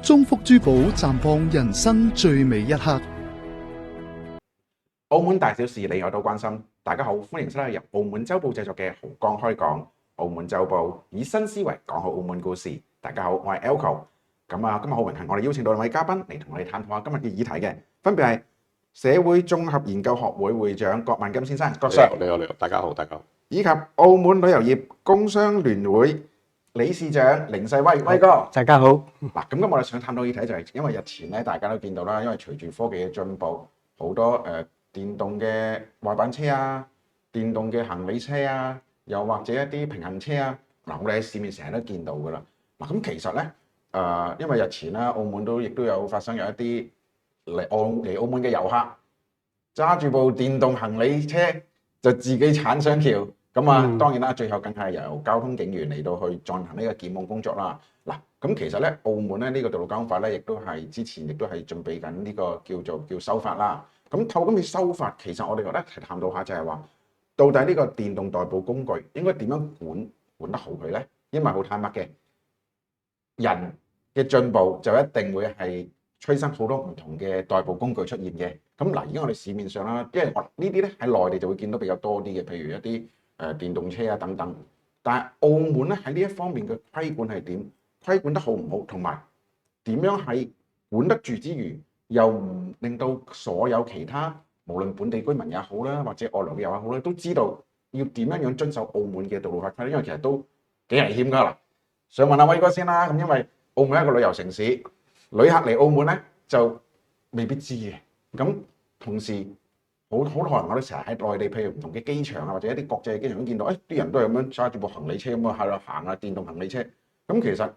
中福珠寶綻放人生最美一刻。澳門大小事你我都關心。大家好，歡迎收睇由澳門週報製作嘅《豪江開講》。澳門週報以新思維講好澳門故事。大家好，我係 Elco。今日好榮幸，我哋邀請到兩位嘉賓嚟同我哋探討下今日嘅議題嘅，分別係社會綜合研究學會會長郭萬金先生，郭 Sir。你好，大家好。以及澳門旅遊業工商聯會理事長凌世威，威哥。大家好。嗱，咁今日我哋想探討議題就係因為日前咧，大家都見到啦，因為隨住科技嘅進步，好多電動嘅滑板車啊、電動嘅行李車啊，又或者一啲平衡車啊，嗱，我哋喺市面成日都見到噶啦。嗱，咁其實咧，因為日前啦，澳門亦都有發生有一啲嚟澳門嘅遊客揸住部電動行李車就自己鏟上橋，咁啊，當然啦，最後梗係由交通警員嚟到去進行呢個檢控工作啦。嗱，咁其實咧，澳門咧呢個道路交通法咧，亦都係之前亦都係準備緊呢個叫修法啦。咁透過咁嘅修法，其實我哋覺得一齊探討下就係話，到底呢個電動代步工具應該點樣管得好佢咧？因為好坦白嘅，人嘅進步就一定會係催生好多唔同嘅代步工具出現嘅。咁嗱，而家我哋市面上啦，因為呢啲咧喺內地就會見到比較多啲嘅，譬如一啲電動車啊等等。但係澳門咧喺呢一方面嘅規管係點？規管得好唔好？同埋點樣係管得住之餘，又唔令到所有其他無論本地居民也好啦，或者外來嘅遊客好啦，都知道要點樣遵守澳門嘅道路法規，因為其實都幾危險㗎啦。想問下威哥先啦，咁因為澳門係一個旅遊城市，旅客嚟澳門咧就未必知嘅。咁同時好多人我哋成日喺內地，譬如唔同嘅機場啊，或者一啲國際嘅機場都見到，啲人都係咁樣揸住部行李車咁啊喺度行啊，電動行李車。咁其實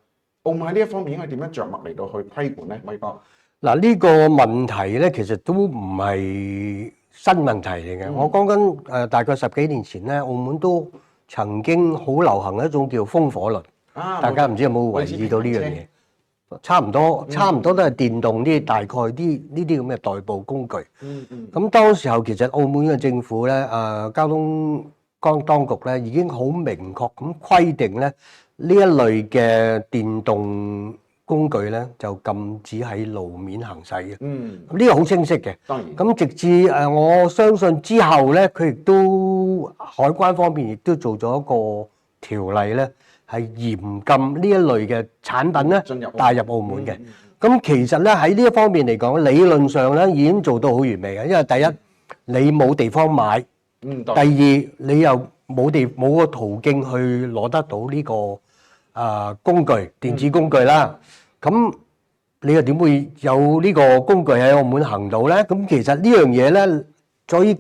澳門喺呢一方面應該點樣着墨嚟到去規管咧？威哥。嗱，呢個問題咧，其實都唔係新問題嚟嘅。我講緊大概10幾年前咧，澳門都曾經好流行一種叫風火輪。大家唔知有冇留意到呢樣嘢？差唔多都係電動啲，大概啲呢啲咁嘅代步工具。咁當時候其實澳門嘅政府咧，交通當局咧已經好明確咁規定咧，呢一類嘅電動工具咧就禁止喺路面行駛嘅。呢個好清晰嘅。當然。咁直至我相信之後咧，佢亦都海關方面亦都做咗一個條例咧，係嚴禁呢一類嘅產品咧帶入澳門嘅。咁其實咧喺呢一方面嚟講，理論上咧已經做到好完美嘅，因為第一你冇地方買，第二你又冇個途徑去攞得到呢個工具電子工具啦。咁你又點會有呢個工具喺澳門行到咧？咁其實呢樣嘢咧，所以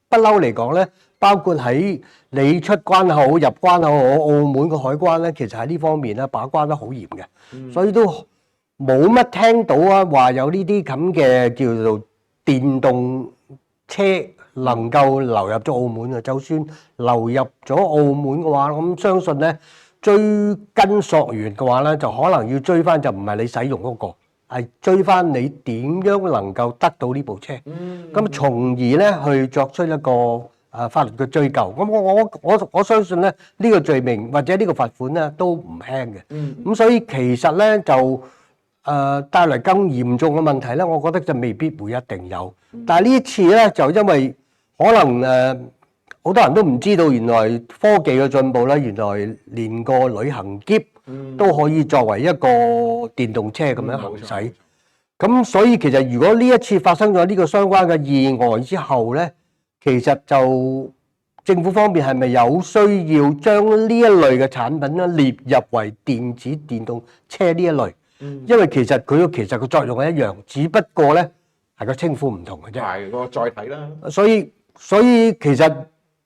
不嬲嚟講咧，包括喺你出關口、入關口，澳門個海關咧，其實喺呢方面咧把關得好嚴嘅，所以都冇乜聽到啊話有呢啲咁嘅叫做電動車能夠流入咗澳門嘅。就算流入咗澳門嘅話，咁相信咧追根溯源嘅話咧，就可能要追翻就唔係你使用嗰個，係追翻你點樣能夠得到呢部車，咁從而咧去作出一個法律嘅追究。咁我相信咧呢個罪名或者呢個罰款咧都唔輕嘅。咁所以其實咧就帶來更嚴重嘅問題咧，我覺得就未必會一定有。但係呢一次咧就因為可能好多人都唔知道，原來科技嘅進步咧，原來連個旅行篋都可以作為一個電動車咁樣行駛。咁所以其實如果呢一次發生咗呢個相關嘅意外之後咧，其實就政府方面係咪有需要將呢一類嘅產品咧列入為電子電動車呢一類？因為其實佢個作用係一樣，只不過咧係個稱呼唔同嘅啫。係個載體啦。所以其實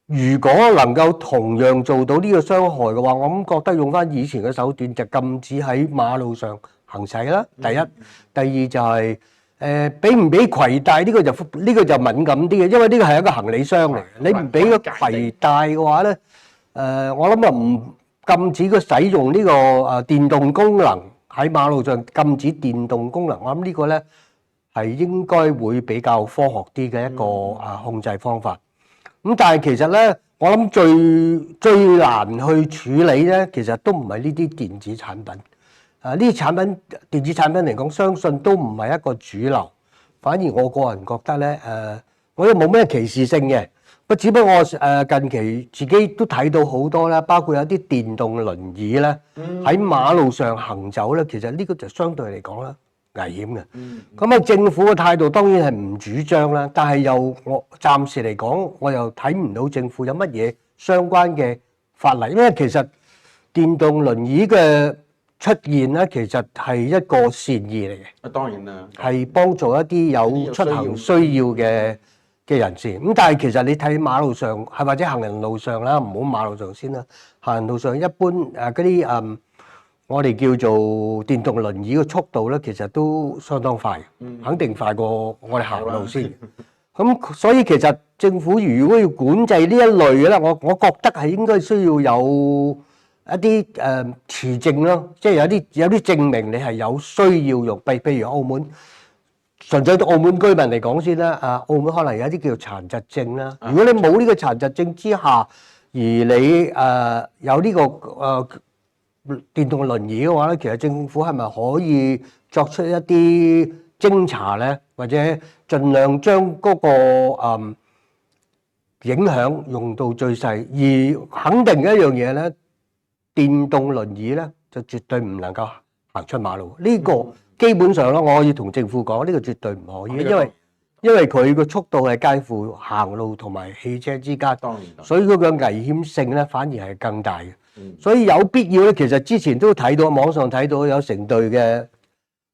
如果能夠同樣做到呢個傷害嘅話，我咁覺得用翻以前嘅手段就禁止喺馬路上行駛啦。第一，第二就係俾唔俾攜帶呢個就敏感啲嘅，因為呢個係一個行李箱嚟嘅。你唔俾佢攜帶嘅話咧，我諗唔禁止佢使用呢個電動功能喺馬路上，禁止電動功能，我諗呢個咧係應該會比較科學啲嘅一個控制方法。咁但係其實咧，我諗最難去處理咧，其實都唔係呢啲電子產品。呢啲產品電子產品嚟講，相信都唔係一個主流。反而我個人覺得咧，我又冇咩歧視性嘅。只不過我近期自己都睇到好多啦，包括有啲電動輪椅咧喺馬路上行走咧，其實呢個就相對嚟講啦危險嘅。咁啊，政府嘅態度當然係唔主張啦，但係又我暫時嚟講，我又睇唔到政府有乜嘢相關嘅法例，因為其實電動輪椅嘅出現咧，其實係一個善意嚟嘅。當然啦，係幫助一啲有出行需要嘅人士。咁但係其實你睇馬路上係或者行人路上啦，唔好馬路上先啦。行人路上一般嗰啲我哋叫做電動輪椅嘅速度咧，其實都相當快，肯定快過我哋行路先。咁所以其實政府如果要管制呢一類嘅咧，我覺得係應該需要有一啲持證咯，即係有啲證明你係有需要用，譬如澳門，純粹對澳門居民嚟講先啦，澳門可能有一啲叫做殘疾證啦。如果你冇呢個殘疾證之下，而你有呢個電動輪椅嘅話咧，其實政府係咪可以作出一啲偵查咧，或者盡量將嗰個影響用到最細，而肯定一樣嘢咧，電動輪椅咧就絕對唔能夠行出馬路。呢個基本上咧，我可以同政府講，呢個絕對唔可以，因為佢個速度係介乎行路同埋汽車之間，所以佢嘅危險性咧反而係更大嘅。所以有必要咧，其實之前都睇到網上睇到有成隊嘅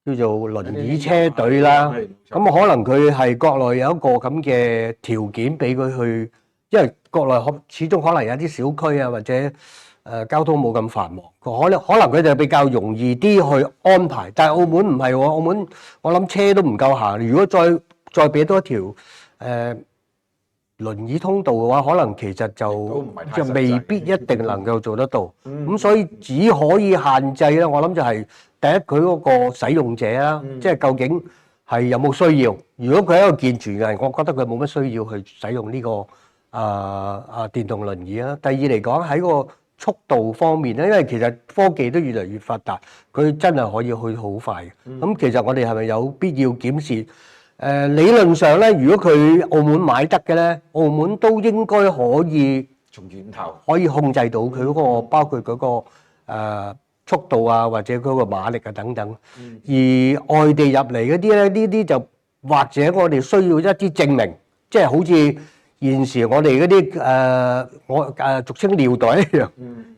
叫做輪椅車隊啦。咁可能佢係國內有一個咁嘅條件俾佢去，因為國內始終可能有啲小區啊，或者交通冇咁繁忙，可能佢哋比較容易啲去安排。但係澳門唔係喎，澳門我諗車都唔夠行。如果再俾多一條輪椅通道嘅話，可能其實就未必一定能夠做得到。咁所以只可以限制咧，我諗就係第一佢嗰個使用者啦，即係究竟係有冇需要。如果佢係一個健全嘅人，我覺得佢冇乜需要去使用呢個電動輪椅啦。第二嚟講喺個速度方面咧，因為其實科技都越嚟越發達，佢真係可以去好快嘅。咁其實我哋係咪有必要檢視？理論上咧，如果佢澳門買得嘅咧，澳門都應該可以從源頭可以控制到佢嗰個，包括嗰個速度啊，或者嗰個馬力啊等等。而外地入嚟嗰啲咧，呢啲就或者我哋需要一啲證明，即係好似現時我哋嗰啲俗稱尿袋一樣，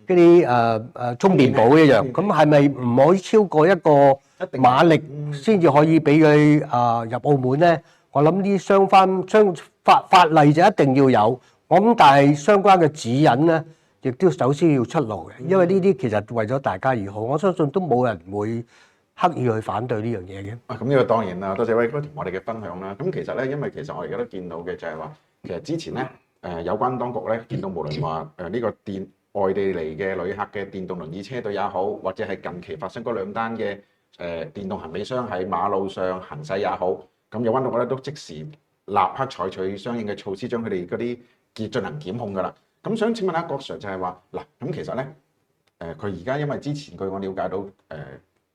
嗰啲充電寶一樣。咁係咪唔可以超過一個馬力先至可以俾佢入澳門咧？我諗啲法例就一定要有。我諗但係相關嘅指引咧，亦都首先要出爐嘅，因為呢啲其實為咗大家而好，我相信都冇人會刻意去反對呢樣嘢嘅。咁呢個當然啦，多謝威哥同我哋嘅分享啦。咁其實咧，因為其實我而家都見到嘅就係話，其實之前咧有關當局咧見到無論話呢個外地嚟嘅旅客嘅電動輪椅車隊也好，或者係近期發生嗰兩單嘅電動行李箱喺馬路上行駛也好，咁有關當局咧都即時立刻採取相應嘅措施，將佢哋嗰啲進行檢控㗎啦。咁想請問下郭 Sir 就係話嗱，咁其實咧佢而家因為之前據我了解到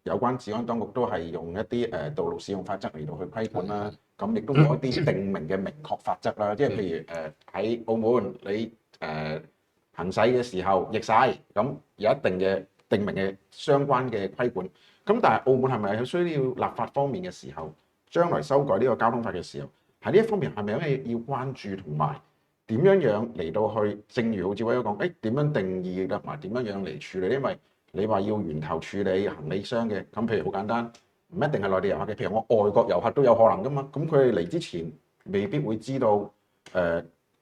有關治安當局都係用一啲道路使用法則嚟到去規管啦，咁亦都冇一啲定明嘅明確法則啦，即係譬如喺澳門你行駛嘅時候逆駛，咁有一定嘅定明嘅相關嘅規管。咁但係澳門係咪喺需要立法方面嘅時候，將來修改呢個交通法嘅時候，喺呢一方面係咪有咩要關注同埋點樣嚟到去？正如好似威哥講，點樣定義同埋點樣嚟處理？因為你話要源頭處理行李箱嘅，咁譬如好簡單，唔一定係內地遊客嘅，譬如我外國遊客都有可能噶嘛。咁佢哋嚟之前未必會知道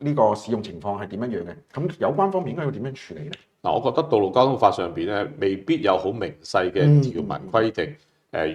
呢個使用情況係點樣樣嘅。咁有關方面應該要點樣處理咧？嗱，我覺得道路交通法上邊咧，未必有好明細嘅條文規定。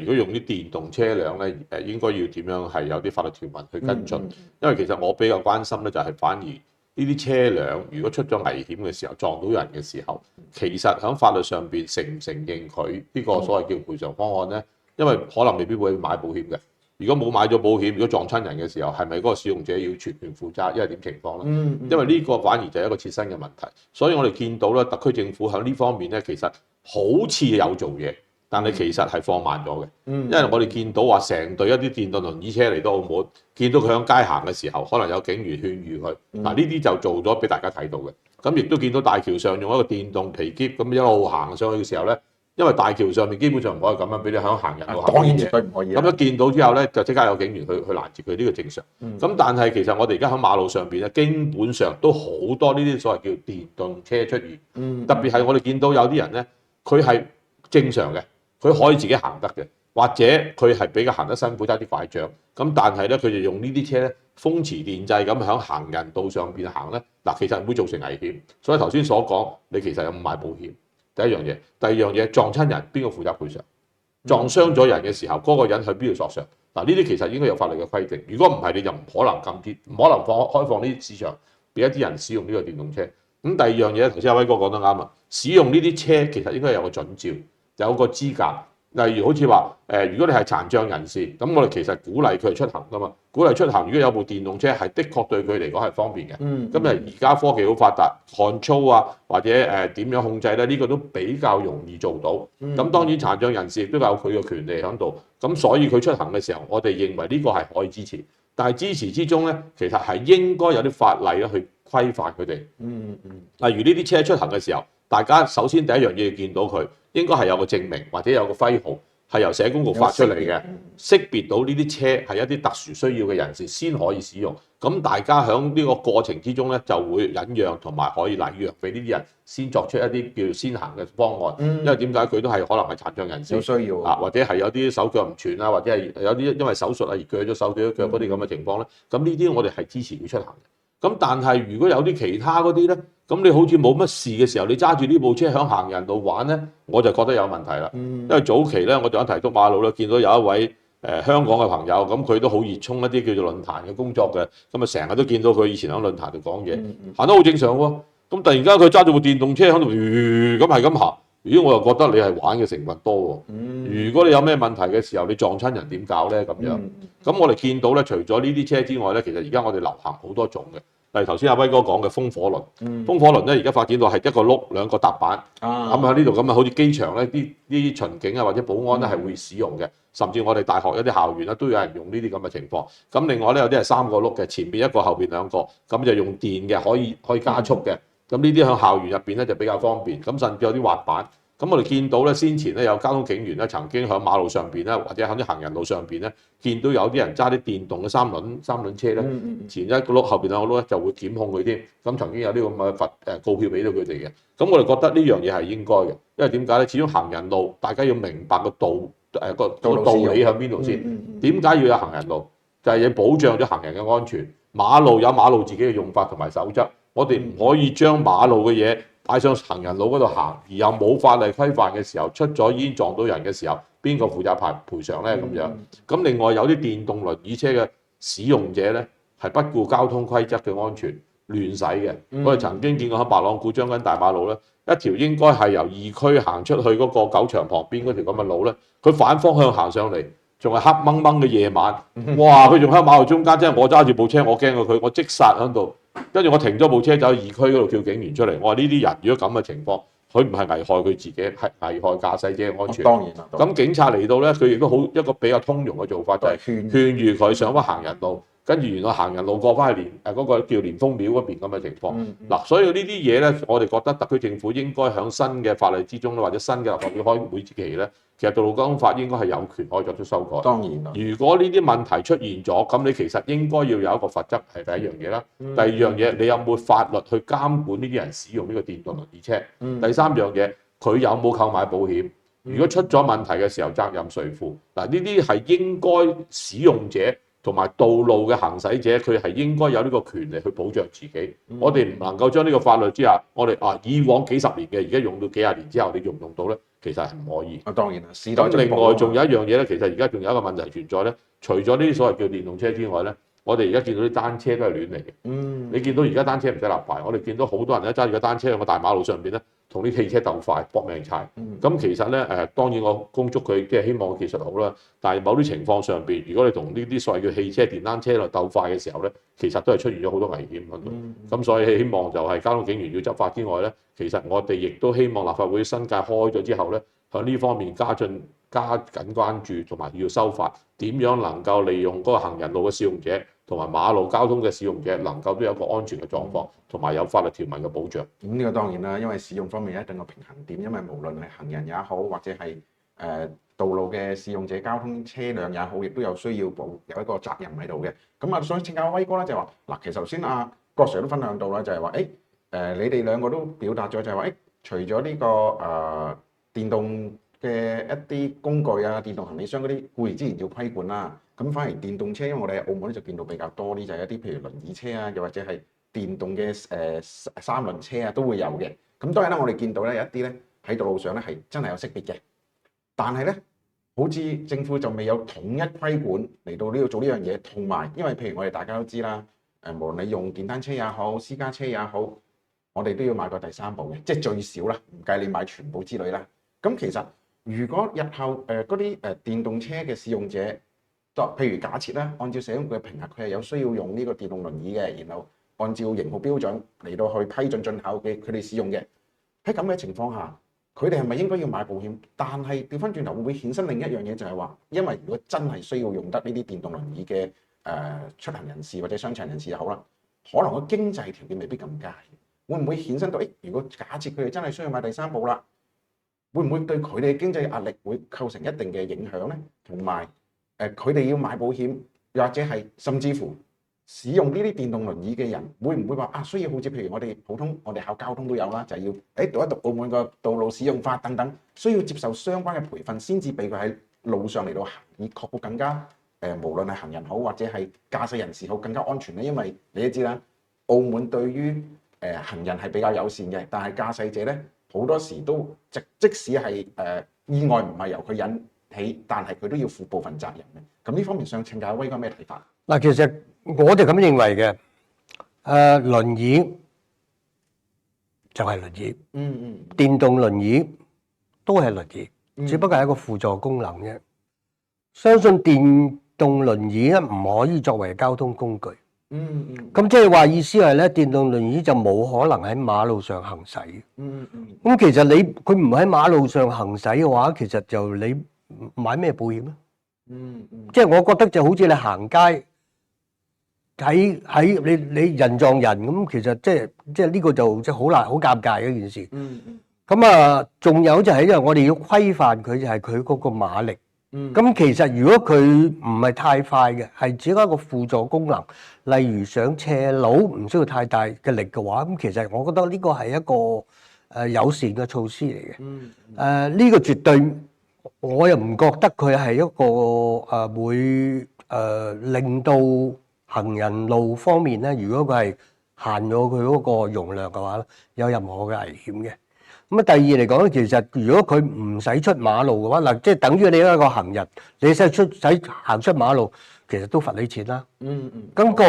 如果用啲電動車輛咧，應該要點樣係有啲法律條文去跟進。因為其實我比較關心咧，就係反而呢啲車輛如果出咗危險嘅時候，撞到人嘅時候，其實喺法律上邊承唔承認佢呢個所謂叫賠償方案咧？因為可能未必會買保險嘅。如果冇買咗保險，如果撞親人嘅時候，係咪嗰個使用者要全權負責？因為點情況咧？因為呢個反而就係一個切身嘅問題。所以我哋見到咧，特區政府喺呢方面咧，其實好似有做嘢，但係其實係放慢咗嘅。因為我哋見到話成隊一啲電動輪椅車嚟到澳門，見到佢響街行嘅時候，可能有警員勸喻佢。嗱呢啲就做咗俾大家睇到嘅。咁亦都見到大橋上用一個電動皮篋咁一路行上去嘅時候咧，因為大橋上面基本上唔可以咁樣俾你響行人路行。當然絕對唔可以。咁一見到之後咧，就即刻有警員去攔截佢，呢個正常。咁但係其實我哋而家喺馬路上邊咧，基本上都好多呢啲所謂叫電動車出現。特別係我哋見到有啲人咧，佢係正常嘅，佢可以自己行得嘅，或者佢係比較行得辛苦，揸啲拐杖。咁但係咧，佢就用呢啲車咧，風馳電掣咁喺行人道上邊行咧，嗱其實會造成危險。所以頭先所講，你其實有冇買保險？第一樣嘢，第二樣嘢撞親人邊個負責賠償？撞傷咗人嘅時候，嗰個人去邊度索償？嗱呢啲其實應該有法律嘅規定。如果唔係，你就唔可能禁止，唔可能開放呢啲市場俾一啲人使用呢個電動車。咁第二樣嘢，頭先阿威哥講得啱啊，使用呢啲車其實應該有個準照，有個資格。例如好似話如果你係殘障人士，咁我哋其實鼓勵佢出行噶嘛，鼓勵出行。如果有部電動車係的確對佢嚟講係方便嘅。咁而家科技好發達，control啊或者點樣控制咧，呢個都比較容易做到。咁當然殘障人士亦都有佢嘅權利喺度。咁所以佢出行嘅時候，我哋認為呢個係可以支持。但係支持之中咧，其實係應該有啲法例咧去規範佢哋。例如呢啲車出行嘅時候，大家首先第一樣嘢要見到佢應該係有個證明或者有個徽號，係由社工局發出嚟嘅，識別到呢啲車係一啲特殊需要嘅人士先可以使用。咁大家喺呢個過程之中咧，就會忍讓同埋可以禮讓俾呢啲人先作出一啲叫先行嘅方案。因為點解佢都係可能係殘障人士，有需要啊，或者係有啲手腳唔全啊，或者係有啲因為手術啊而鋸咗手鋸咗腳嗰啲咁嘅情況咧。咁呢啲我哋係支持佢出行嘅。咁但係如果有啲其他嗰啲咧，咁你好似冇乜事嘅時候，你揸住呢部車響行人度玩咧，我就覺得有問題啦。因為早期咧，我哋喺提督馬路咧見到有一位香港嘅朋友，咁佢都好熱衷一啲叫做論壇嘅工作嘅，咁啊成日都見到佢以前喺論壇度講嘢，行得好正常喎。咁突然間佢揸住部電動車喺度咁係咁行，如果我又覺得你係玩嘅成分多喎。如果你有咩問題嘅時候，你撞親人點搞咧？咁樣，咁我哋見到咧，除咗呢啲車之外咧，其實而家我哋流行好多種嘅。例如頭先阿威哥講嘅風火輪，風火輪咧而家發展到係一個轆兩個踏板，咁喺呢度咁啊，好似機場咧啲巡警啊或者保安咧係會使用嘅，甚至我哋大學一啲校園咧都有人用呢啲咁嘅情況。咁另外咧有啲係三個轆嘅，前邊一個後邊兩個，咁就用電嘅可以加速嘅。咁呢啲喺校園入邊咧就比較方便。咁甚至有啲滑板。咁我哋見到咧，先前咧有交通警員咧曾經喺馬路上邊咧，或者喺啲行人路上邊咧，見到有啲人揸啲電動嘅三輪車咧，前一個轆後邊兩個轆咧就會檢控佢添。咁曾經有啲咁嘅告票俾到佢哋嘅。咁我哋覺得呢樣嘢係應該嘅，因為點解咧？始終行人路大家要明白個道理喺邊度先。點解要有行人路？就係要保障咗行人嘅安全。馬路有馬路自己嘅用法同埋守則，我哋唔可以將馬路嘅嘢擺上行人路嗰度行，而又冇法例規範嘅時候，出咗煙撞到人嘅時候，邊個負責賠償咧？咁樣。咁另外有啲電動輪椅車嘅使用者咧，係不顧交通規則嘅安全亂駛嘅。我哋曾經見過喺白朗股將軍大馬路咧，一條應該係由二區行出去嗰個狗場旁邊嗰條咁嘅路咧，佢反方向行上嚟，仲係黑掹掹嘅夜晚，哇！佢仲喺馬路中間，即係我揸住部車，我驚過佢，我即剎喺度。跟住我停咗部車走去二區嗰度叫警員出嚟，我話呢啲人如果咁嘅情況，佢唔係危害佢自己，係危害駕駛者嘅安全。當然啦。咁警察嚟到咧，佢亦都好一個比較通融嘅做法，就係勸喻佢上翻行人路，跟住原來行人路過翻去嗰個叫蓮峰廟嗰邊咁嘅情況。嗱，所以呢啲嘢咧，我哋覺得特區政府應該喺新嘅法例之中咧，或者新嘅立法會開會期咧，其實道路交通法應該係有權可以作出修改。當然啦。如果呢啲問題出現咗，咁你其實應該要有一個罰則，係第一樣嘢啦。第二樣嘢，你有冇法律去監管呢啲人使用呢個電動輪椅車？第三樣嘢，佢有冇購買保險？如果出咗問題嘅時候，責任誰負？嗱，呢啲係應該使用者同埋道路嘅行駛者，佢係應該有呢個權利去保障自己。我哋唔能夠將呢個法律之下，我哋以往幾十年嘅，而家用到幾廿年之後，你用唔用到咧？其實係唔可以。當然啦，時代進步。咁另外仲有一樣嘢咧，其實而家仲有一個問題存在咧，除咗呢啲所謂叫電動車之外咧，我哋而家見到啲單車都係亂嚟嘅。你見到而家單車唔使立牌，我哋見到好多人咧揸住個單車喺個大馬路上邊咧，同啲汽車鬥快搏命踩。咁其實咧當然我恭祝佢即係希望技術好啦。但係某啲情況上邊，如果你同呢啲所謂叫汽車、電單車嚟鬥快嘅時候咧，其實都係出現咗好多危險喺度。咁所以希望就係交通警員要執法之外咧，其實我哋亦都希望立法會新界開咗之後咧，喺呢方面加緊關注，同埋要修法，點樣能夠利用嗰個行人路嘅使用者同埋馬路交通嘅使用者，能夠都有一個安全嘅狀況，同埋有法律條文嘅保障。咁呢個當然啦，因為使用方面一定有平衡點，因為無論係行人也好，或者係道路嘅使用者、交通車輛也好，亦都有需要有一個責任喺度嘅。咁啊，所以請教威哥咧就話嗱，其實頭先阿郭 Sir 都分享到啦，就係話你哋兩個都表達咗就係話除咗呢個電動嘅一啲工具啊、電動行李箱嗰啲固然之然要規管啦，咁反而電動車，因為我哋喺澳門咧就見到比較多啲，就係一啲譬如輪椅車啊，又或者係電動嘅三輪車啊都會有嘅。咁當然啦，我哋見到咧有一啲咧喺道路上咧係真係有識別嘅，但係咧好似政府就未有統一規管嚟到呢度做呢樣嘢，同埋因為譬如我哋大家都知啦，無論你用電單車也好、私家車也好，我哋都要買個第三部嘅，即係最少啦，唔計你買全部之類啦。咁其實如果日後嗰啲電動車嘅使用者，譬如假設啦，按照社會嘅評核，佢係有需要用呢個電動輪椅嘅，然後按照型號標準嚟到去批准進口嘅佢哋使用嘅，喺咁嘅情況下，佢哋係咪應該要買保險？但係調翻轉頭會唔會衍生另一樣嘢，就係話，因為如果真係需要用得呢啲電動輪椅嘅出行人士或者傷殘人士又好啦，可能個經濟條件未必咁佳，會唔會衍生到如果假設佢哋真係需要買第三部啦？會唔會對佢哋嘅經濟壓力會構成一定嘅影響咧？同埋佢哋要買保險，又或者係甚至乎使用呢啲電動輪椅嘅人，會唔會話需要好似譬如我哋普通我哋考交通都有啦，就係要讀一讀澳門個道路使用法等等，需要接受相關嘅培訓先至俾佢喺路上嚟到行，以確保更加無論係行人好或者係駕駛人士好更加安全咧。因為你都知啦，澳門對於行人係比較友善嘅，但係駕駛者咧，好多時都即使係意外唔係由佢引起，但係佢都要負部分責任嘅。咁呢方面想請教威哥咩睇法？嗱，其實我就咁認為嘅。輪椅就係輪椅，電動輪椅都係輪椅，只不過係一個輔助功能啫。相信電動輪椅咧唔可以作為交通工具。咁即係話意思係咧，電動輪椅就冇可能喺馬路上行駛。咁其實佢唔喺馬路上行駛嘅話，其實就你買咩保險咧？即係我覺得就好似你行街喺你人撞人咁，其實即係呢個就即係好難好尷尬嘅一件事。咁啊，仲有就係因為我哋要規範佢，就係佢嗰個馬力。咁其實如果佢唔係太快嘅，係只係一個輔助功能，例如上斜路唔需要太大嘅力嘅話，咁其實我覺得呢個係一個友善嘅措施嚟嘅。呢個絕對我又唔覺得佢係一個會令到行人路方面咧，如果佢係限咗佢嗰個容量嘅話咧，有任何嘅危險嘅。咁啊，第二嚟講咧，其實如果佢唔使出馬路嘅話，嗱，即係等於你一個行人，你使行出馬路，其實都罰你錢啦。更何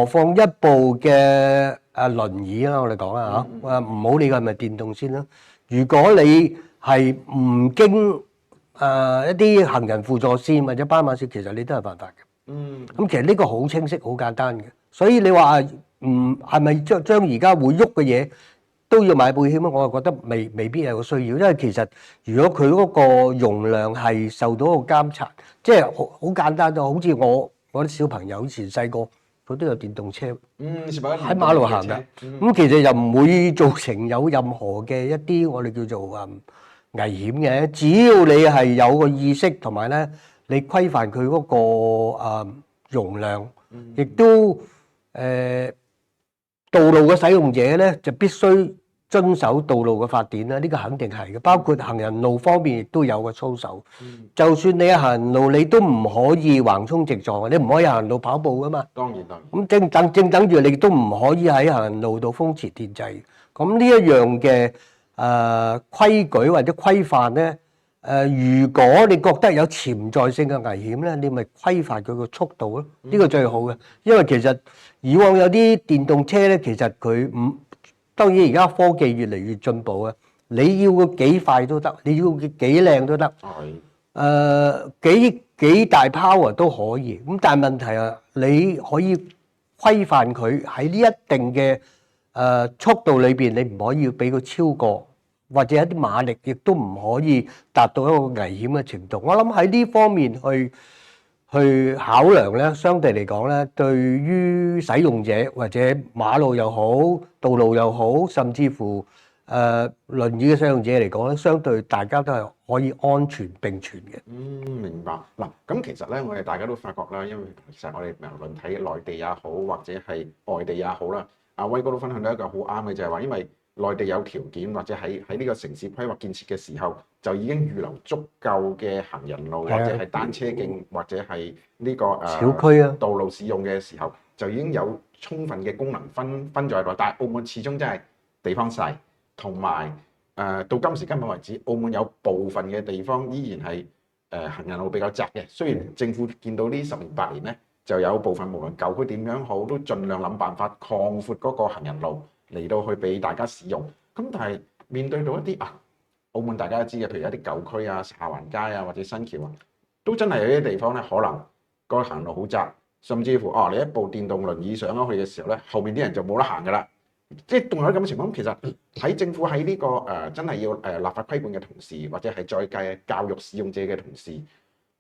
況一部嘅輪椅啦，我哋講啦嚇，唔好理佢係咪電動先啦。如果你係唔經一啲行人輔助線或者斑馬線，其實你都係犯法嘅。咁其實呢個好清晰、好簡單嘅。所以你話係咪將而家會喐嘅嘢都要買保險咧？我就覺得未必有個需要，因為其實如果佢嗰個容量係受到一個監察，即係好簡單，就好似我啲小朋友以前細個，佢都有電動車，喺馬路行㗎。咁其實又唔會造成有任何嘅一啲我哋叫做危險嘅，只要你係有個意識同埋咧，你規範佢嗰個容量，亦都道路嘅使用者咧就必須遵守道路嘅法典啦，呢個肯定係嘅。包括行人路方面亦都有個操守。就算你喺行人路，你都唔可以橫衝直撞，你唔可以行人路跑步噶嘛。當然。咁正等住你都唔可以喺行人路度風馳電掣。咁呢一樣嘅規矩或者規範咧，如果你覺得有潛在性嘅危險咧，你咪規範佢個速度咯，呢個最好嘅。因為其實以往有啲電動車咧，其實佢當然而家科技越嚟越進步啊，你要佢幾快都得，你要佢幾靚都得，幾大 power 都可以。咁但係問題係你可以規範佢喺呢一定嘅速度裏邊，你唔可以俾佢超過或者一啲馬力，亦都唔可以達到一個危險嘅程度。我諗喺呢方面去考量咧，相對嚟講咧，對於使用者或者馬路又好、道路又好，甚至乎輪椅嘅使用者嚟講咧，相對大家都係可以安全並存嘅。明白。嗱，咁其實咧，我哋大家都發覺啦，因為其實我哋無論睇內地也好，或者係外地也好啦，阿威哥都分享到一個好啱嘅，就係話，因為內地有條件或者喺呢個城市規劃建設嘅時候，就已經預留足夠嘅行人路或者係單車徑或者係呢個小區啊道路使用嘅時候，就已經有充分嘅功能分在內。但係澳門始終真係地方細，同埋到今時今日為止，澳門有部分嘅地方依然係行人路比較窄嘅。雖然政府見到呢10年8年咧，就有部分無論舊區點樣好，都盡量諗辦法擴闊嗰個行人路嚟到去俾大家使用。咁但係面對到一啲澳門大家都知嘅，譬如一啲舊區啊、下環街啊或者新橋啊，都真係有啲地方咧，可能個行路好窄，甚至乎你一部電動輪椅上咗去嘅時候咧，後面啲人就冇得行㗎啦。即係仲有咁嘅情況。其實喺政府喺呢個真係要立法規管嘅同時，或者係再計教育使用者嘅同時，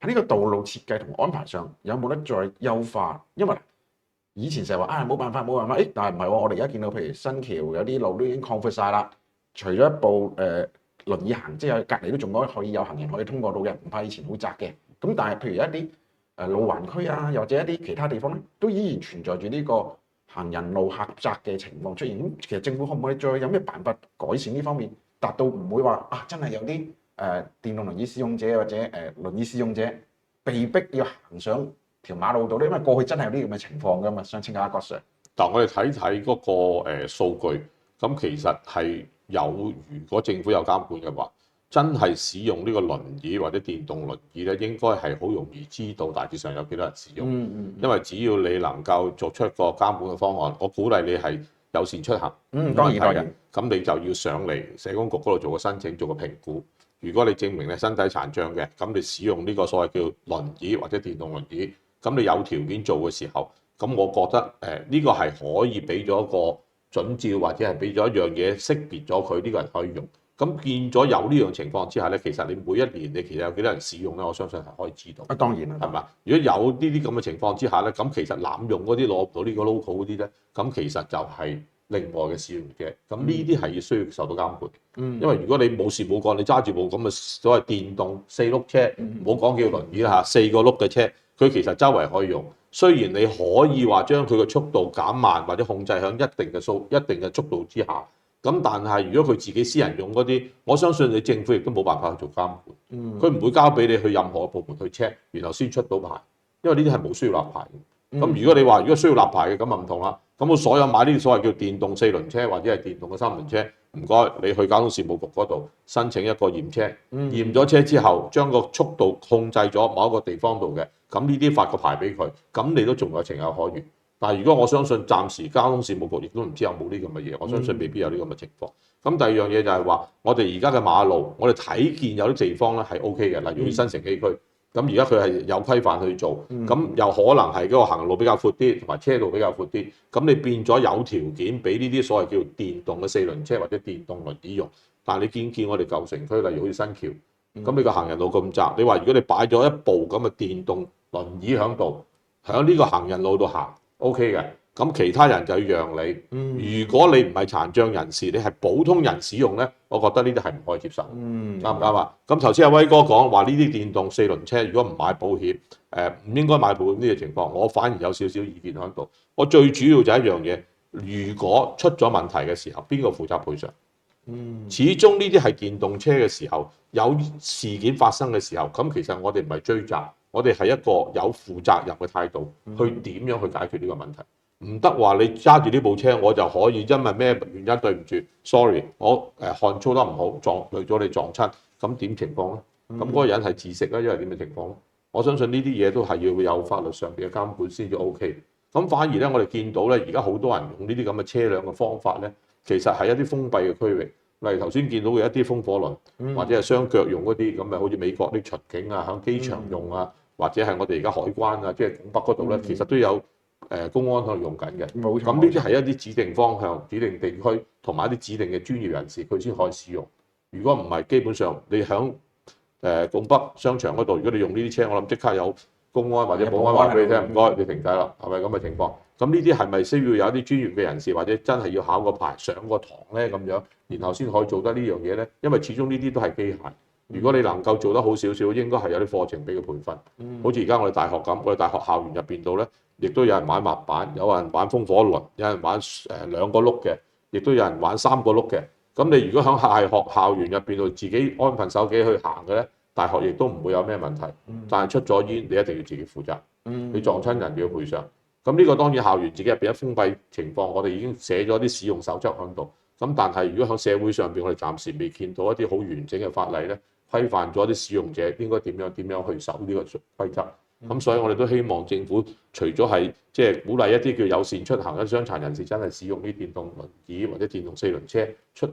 喺呢個道路設計同安排上有冇得再優化？因為以前成日話冇辦法，但係唔係喎，我哋而家見到譬如新橋有啲路都已經擴闊晒啦，除咗一部輪椅行，即係隔離都仲可以有行人可以通過到嘅，唔怕以前好窄嘅。咁但係譬如一啲路環區啊，又或者一啲其他地方咧，都依然存在住呢個行人路狹窄嘅情況出現。咁其實政府可唔可以再有咩辦法改善呢方面，達到唔會話真係有啲電動輪椅使用者或者輪椅使用者被逼要行上條馬路度咧？因為過去真係有啲咁嘅情況㗎嘛。想請教阿郭 Sir。但我哋睇睇嗰個數據，咁其實係有，如果政府有監管嘅話，真係使用呢個輪椅或者電動輪椅咧，應該係好容易知道大致上有幾多人使用。因為只要你能夠作出一個監管嘅方案，我鼓勵你係友善出行。當然。咁你就要上嚟社工局嗰度做個申請，做個評估。如果你證明你身體殘障嘅，咁你使用呢個所謂叫輪椅或者電動輪椅，咁你有條件做嘅時候，咁我覺得呢個係可以俾咗一個準照，或者係俾咗一樣嘢識別咗佢呢個人可以用。咁見咗有呢樣情況之下咧，其實你每一年你其實有幾多人使用咧，我相信係可以知道。當然啦，係嘛？如果有呢啲咁嘅情況之下咧，咁其實濫用嗰啲攞唔到呢個 logo 嗰啲咧，咁其實就係另外嘅使用者。咁呢啲係要需要受到監管。因為如果你冇事冇幹，你揸住部咁嘅所謂電動4轆車，唔好講叫輪椅啦嚇，4個轆嘅車，佢其實周圍可以用。雖然你可以話將佢嘅速度減慢或者控制喺一定嘅速度之下。咁但係如果佢自己私人用嗰啲，我相信你政府亦都冇辦法去做監管。佢唔會交俾你去任何部門去 check，然後先出到牌，因為呢啲係冇需要立牌嘅。咁如果你話如果需要立牌嘅，咁啊唔同啦。咁我所有買呢啲所謂叫電動4輪車或者係電動嘅3輪車，唔該你去交通事務局嗰度申請一個驗車，驗咗車之後將個速度控制咗某一個地方度嘅，咁呢啲發個牌俾佢，咁你都仲有情有可原。但係如果我相信暫時交通事務局亦都唔知有冇呢咁嘅嘢，我相信未必有呢咁嘅情況。咁第二樣嘢就係話，我哋而家嘅馬路，我哋睇見有啲地方咧係 OK 嘅，例如新城 A 區。咁而家佢係有規範去做，咁又可能係嗰個行路比較闊啲，同埋車道比較闊啲。咁你變咗有條件俾呢啲所謂叫電動嘅4輪車或者電動輪椅用。但係你見我哋舊城區，例如好似新橋，咁你個行人路咁窄，你話如果你擺咗一部咁嘅電動輪椅喺度，喺呢個行人路度行。OK 嘅，咁其他人就要讓你。如果你唔係殘障人士，你係普通人使用咧，我覺得呢啲係唔可以接受。啱唔啱啊？咁頭先阿威哥講話呢啲電動4輪車，如果唔買保險，唔應該買保險呢個情況，我反而有少少意見喺度。我最主要就係一樣嘢，如果出咗問題嘅時候，邊個負責賠償？始終呢啲係電動車嘅時候，有事件發生嘅時候，咁其實我哋唔係追責。我哋係一個有負責任嘅態度，去點樣去解決呢個問題？唔得話你揸住呢部車，我就可以因為咩原因對唔住 ，sorry， 我汗操得唔好，累咗你撞親，咁點情況咧？咁嗰個人係自食啦，因為點嘅情況咧？我相信呢啲嘢都係要有法律上邊嘅監管先至 OK。咁反而咧，我哋見到咧，而家好多人用呢啲咁嘅車輛嘅方法咧，其實係一啲封閉嘅區域。例如頭先見到嘅一啲風火輪，或者係雙腳用嗰啲咁啊，好似美國啲巡警啊，喺機場用啊，或者係我哋而家海關啊，即係拱北嗰度咧，其實都有公安喺度用緊嘅。冇錯。咁呢啲係一啲指定方向、指定地區同埋一啲指定嘅專業人士，佢先可以使用。如果唔係，基本上你響拱北商場嗰度，如果你用呢啲車，我諗即刻有公安或者保安話俾你聽，唔該，你停低啦，係咪咁嘅情況？咁呢啲係咪需要有一啲專業嘅人士，或者真係要考個牌、上個堂咧咁樣，然後先可以做得呢樣嘢咧？因為始終呢啲都係機械。如果你能夠做得好少少，應該係有啲課程俾佢培訓。好似而家我哋大學咁，我哋大學校園入邊度咧，亦都有人玩滑板，有人玩風火輪，有人玩兩個轆嘅，亦都有人玩三個轆嘅。咁你如果喺大學校園入邊度自己安份手機去行嘅咧，大學亦都唔會有咩問題。但係出咗煙，你一定要自己負責。你撞親人要賠償。咁呢個當然校園自己入邊一封閉情況，我哋已經寫咗啲使用守則喺度。咁但係如果喺社會上邊，我哋暫時未見到一啲好完整嘅法例咧，規範咗啲使用者應該點樣去守呢個規則。咁所以我哋都希望政府除咗係即係鼓勵一啲叫友善出行嘅傷殘人士真係使用啲電動輪椅或者電動四輪車出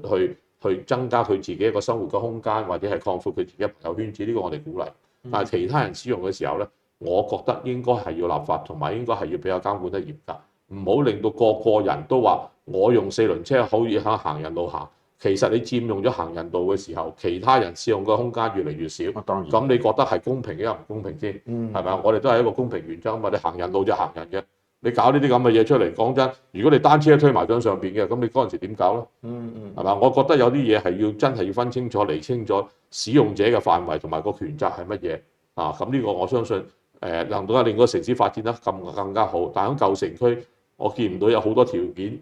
去增加佢自己一個生活嘅空間，或者係擴闊佢自己嘅朋友圈子，呢個我哋鼓勵。但係其他人使用嘅時候咧，我覺得應該係要立法，同埋應該係要比較監管得嚴格，唔好令到個人都話我用四輪車可以喺行人路行。其實你佔用咗行人道嘅時候，其他人使用嘅空間越嚟越少。咁你覺得係公平嘅又唔公平先？係咪啊？我哋都係一個公平原則嘛。你行人路就行人嘅，你搞呢啲咁嘅嘢出嚟，講真，如果你單車推埋上邊嘅，咁你嗰陣時點搞咧？係嘛？我覺得有啲嘢係要真係要分清楚、釐清楚使用者嘅範圍同埋個權責係乜嘢啊？咁呢個我相信能夠令個城市發展得更加好。但喺舊城區，我見唔到有好多條件。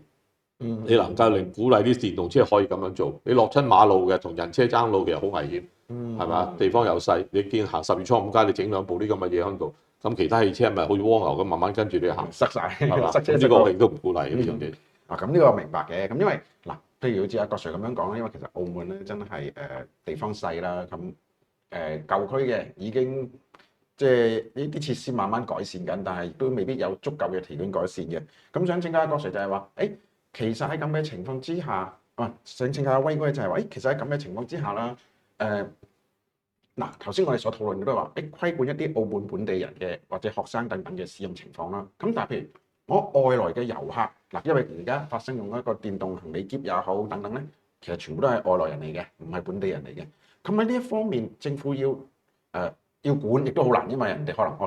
你能夠令鼓勵啲電動車可以咁樣做，你落親馬路嘅同人車爭路其實好危險，係咪啊？地方又細，你見行10月初5街，你整兩部呢咁嘅嘢喺度，咁其他汽車咪好似蝸牛咁慢慢跟住你行，塞晒，塞車呢個我亦都唔鼓勵呢樣嘢。咁呢個我明白嘅，咁因為嗱，譬如好似阿郭 Sir 咁樣講啦，因為其實澳門咧真係地方細啦，咁舊區嘅已經即係呢啲設施慢慢改善緊，但係亦都未必有足夠嘅條件改善嘅。咁想請教阿郭 Sir 就係話，其實喺咁嘅情況之下，想請教阿威哥就係話，其實喺咁嘅情況之下啦，嗱頭先我哋所討論嘅都係話，規管一啲澳門本地人嘅或者學生等等嘅使用情況啦。咁但係譬如我外來嘅遊客，嗱因為而家發生用一個電動行李篋也好等等咧，其實全部都係外來人嚟嘅，唔係本地人嚟嘅。咁喺呢一方面，政府要管亦都好難，因為人哋可能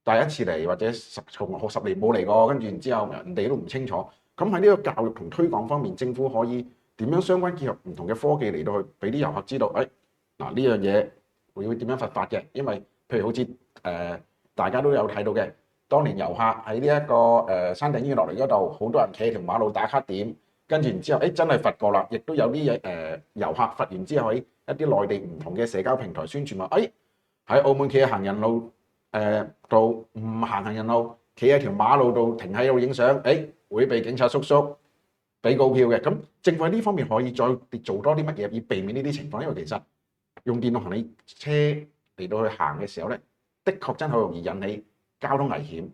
第一次嚟或者10年冇嚟過，跟住然之後人哋都唔清楚。咁喺呢個教育同推廣方面，政府可以點樣相關結合唔同嘅科技嚟到去俾啲遊客知道，嗱呢樣嘢會點樣罰法嘅？因為譬如好似大家都有睇到嘅，當年遊客喺呢一個山頂醫院落嚟嗰度，好多人企喺條馬路打卡點，跟住然之後真係罰過啦，亦都有啲遊客罰完之後喺一啲內地唔同嘅社交平台宣傳話，喺澳門企喺行人路度唔行人路，企喺條馬路度停喺度影相，會被警察叔叔俾告票嘅。咁政府喺呢方面可以再做多啲乜嘢，以避免呢啲情況？因為其實用電動行李車嚟到去行嘅時候咧，的確真係好容易引起交通危險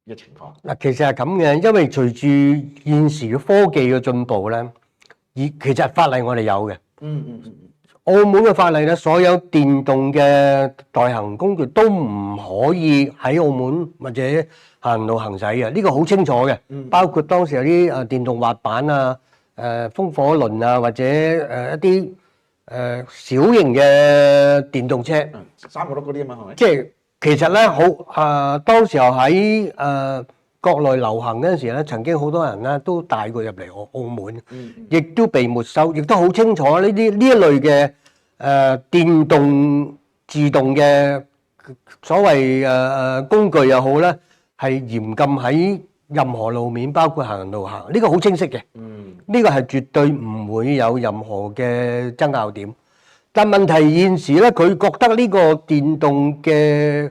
嘅情況。嗱，其實係咁嘅，因為隨住現時嘅科技嘅進步咧，其實法例我哋有嘅。澳門嘅法例咧，所有電動嘅代行工具都唔可以喺澳門或者行路行駛嘅，呢個好清楚嘅。包括當時有啲電動滑板啊、風火輪啊，或者一啲小型嘅電動車，三個轆嗰啲啊嘛，係咪？即係其實咧當時候喺國內流行嗰陣時咧，曾經好多人咧都帶過入嚟澳門，亦都被沒收，亦都好清楚呢一類嘅電動自動嘅所謂工具又好咧，係嚴禁喺任何路面，包括行人路行，呢個好清晰嘅。呢個係絕對唔會有任何嘅爭拗點。但問題現時咧，佢覺得呢個電動嘅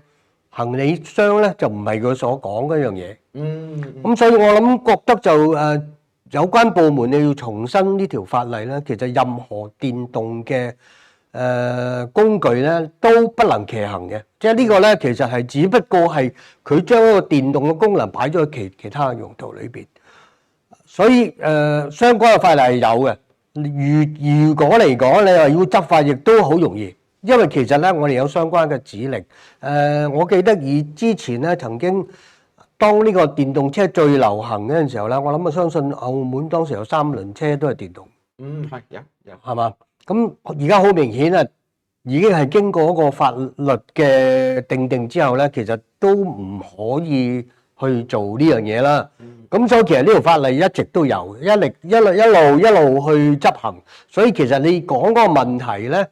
行李箱咧就唔係佢所講嗰樣嘢。咁所以我諗覺得就有關部門你要重申呢條法例咧，其實任何電動嘅工具咧都不能騎行嘅，即係呢個咧其實係只不過係佢將一個電動嘅功能擺咗喺其他用途裏邊，所以相關嘅法例係有嘅。如果嚟講你話要執法，亦都好容易，因為其實咧我哋有相關嘅指令。我記得以之前咧曾經當呢個電動車最流行嗰陣時候咧，我諗我相信澳門當時有3輪車都係電動。係有。係嘛？咁而家好明顯啊，已經係經過一個法律嘅定之後咧，其實都唔可以去做呢樣嘢啦。咁所以其實呢條法例一直都有，一路去執行。所以其實你講嗰個問題咧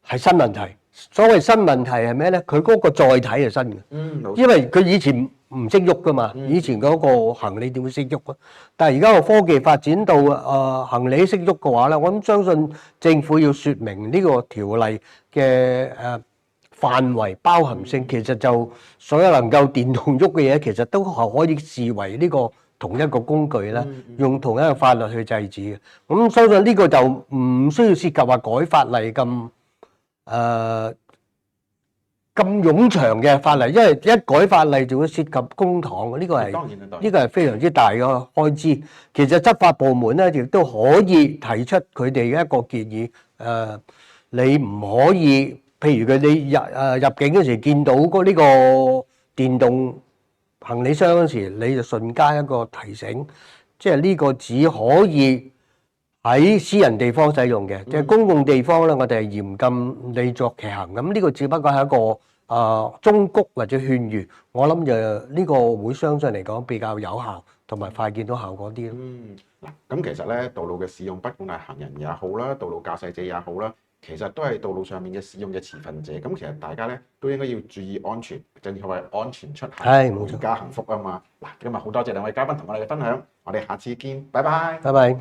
係新問題。所謂新問題係咩咧？佢嗰個載體係新嘅，因為佢以前唔識喐噶嘛，以前嗰個行李點會識喐啊？但係而家個科技發展到行李識喐嘅話咧，我諗相信政府要説明呢個條例嘅範圍包含性，其實就所有能夠電動喐嘅嘢，其實都係可以視為呢個同一個工具啦，用同一個法律去制止嘅。咁相信呢個就唔需要涉及話改法例咁冗長嘅法例，因為一改法例就會涉及公帑，呢個係非常之大嘅開支。其實執法部門咧亦都可以提出佢哋嘅一個建議，你唔可以，譬如佢哋入境嗰時見到呢個電動行李箱嗰時，你就順加一個提醒，即係呢個只可以喺私人地方使用嘅，即係公共地方咧，我哋係嚴禁你作騎行。咁呢個只不過係一個忠告或者勸喻，我諗就呢個會相信嚟講比較有效，同埋快見到效果啲咯。嗱，咁其實咧，道路嘅使用，不管係行人也好啦，道路駕駛者也好啦，其實都係道路上面嘅使用嘅持份者。咁其實大家咧都應該要注意安全，正所謂安全出行，回家幸福啊嘛。嗱，今日好多謝兩位嘉賓同我哋嘅分享，我哋下次見，拜拜。拜拜。